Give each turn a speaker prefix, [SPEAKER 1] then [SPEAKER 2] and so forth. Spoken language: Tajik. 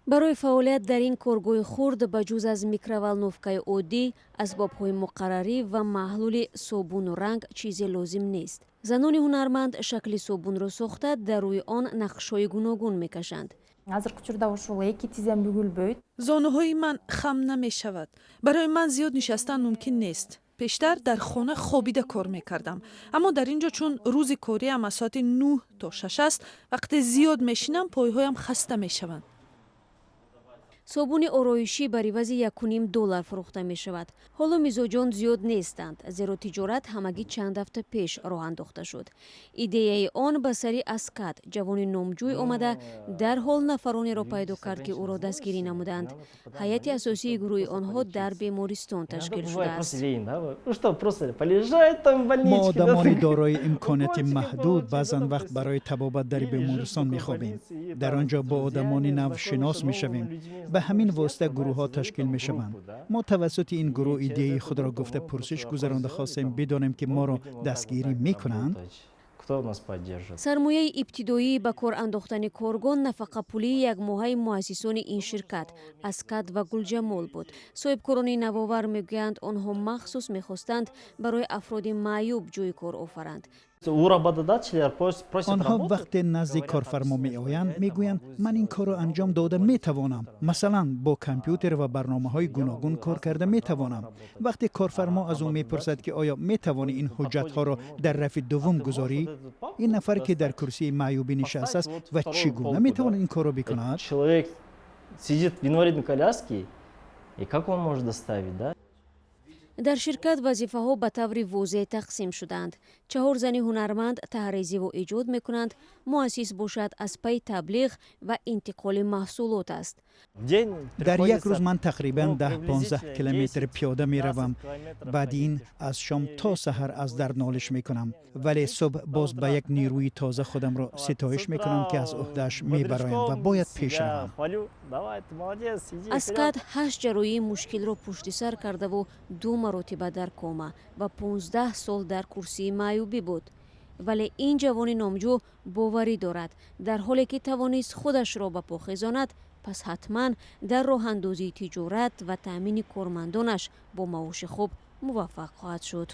[SPEAKER 1] барои фаъолият дар ин коргоҳи хурд ба ҷуз аз микроволновкаи оддӣ, асбобҳои муқаррарӣ ва маҳлули собуну ранг чизе лозим нест. занони ҳунарманд шакли собунро сохта дар рӯи он нақшҳои гуногун мекашанд.
[SPEAKER 2] азыркы учурда ушул эки тизем бүгүлбөйт.
[SPEAKER 3] зонуҳои ман хам намешавад. барои ман зиёд нишастан мумкин нест. пештар дар хона хобида кор мекардам, аммо дар ин ҷо чун рӯзи кориам аз соати 9 то 6 аст, вақте зиёд мешинам пойҳоям хаста мешаванд.
[SPEAKER 1] собуни ороишӣ бар ивази $1.5 фурӯхта мешавад. ҳоло мизоҷон зиёд нестанд, зеро тиҷорат ҳамагӣ чанд ҳафта пеш роҳ андохта шуд. идеяи он ба сари Аскад, ҷавони номҷӯй омада, дарҳол нафаронеро пайдо кард, ки ӯро дастгирӣ намуданд. ҳайати асосии гурӯҳи онҳо дар бемористон ташкил шудааст.
[SPEAKER 4] мо одамони дорои имконияти маҳдуд баъзан вақт барои табобат дар бемористон мехобем. дар он ҷо бо одамони навшинос мешавем. به همین واسطه گروه ها تشکیل می شوند. ما توسط این گروه ایده خود را گفته پرسش گذرانده خواستیم بدانیم که ما را دستگیری می کنند.
[SPEAKER 1] сармояи ибтидоӣ ба кор андохтани коргон нафақапулии якмоҳаи муассисони ин ширкат Аскад ва Гулҷамол буд. соҳибкорони навовар мегӯянд онҳо махсус мехостанд барои афроди маъюб ҷойи кор офаранд.
[SPEAKER 4] آنها وقتی نزد کارفرما می آیند میگویند من این کار را انجام داده می توانم. مثلا با کامپیوتر و برنامه‌های گوناگون کار کرده می توانم. وقتی کارفرما از او میپرسد که آیا می توانی این حجت ها را در رف دوم گذاری، این نفر که در کرسی маъюбӣ نشسته است و چگونه می تواند این کار را بکند؟
[SPEAKER 5] Человек сидит в инвалидной коляске, и как он может доставить, да?
[SPEAKER 1] дар ширкат вазифаҳо ба таври возеҳ тақсим шуданд. 4 зани ҳунарманд таҳризиву эҷод мекунанд. муассис бошад аз пай таблиғ ва интиқоли маҳсулот аст.
[SPEAKER 4] در یک روز من تقریبا 10-15 کیلومتر پیاده می روم. بعد این از شام تا سحر از درد نالش می کنم. ولی صبح باز به یک نیروی تازه خودم را ستایش می کنم که از عهده‌اش می برایم و باید پیش روم.
[SPEAKER 1] Аскад 8 ҷароии мушкилро пушти сар кардаву 2 маротиба дар кома ва 15 сол дар курсии маъюбӣ буд. вале ин ҷавони номҷӯ боварӣ дорад, дар ҳоле ки тавонист худашро ба по хезонад, пас ҳатман дар роҳандозии тиҷорат ва таъмини кормандонаш бо маоши хуб муваффақ хоҳад шуд.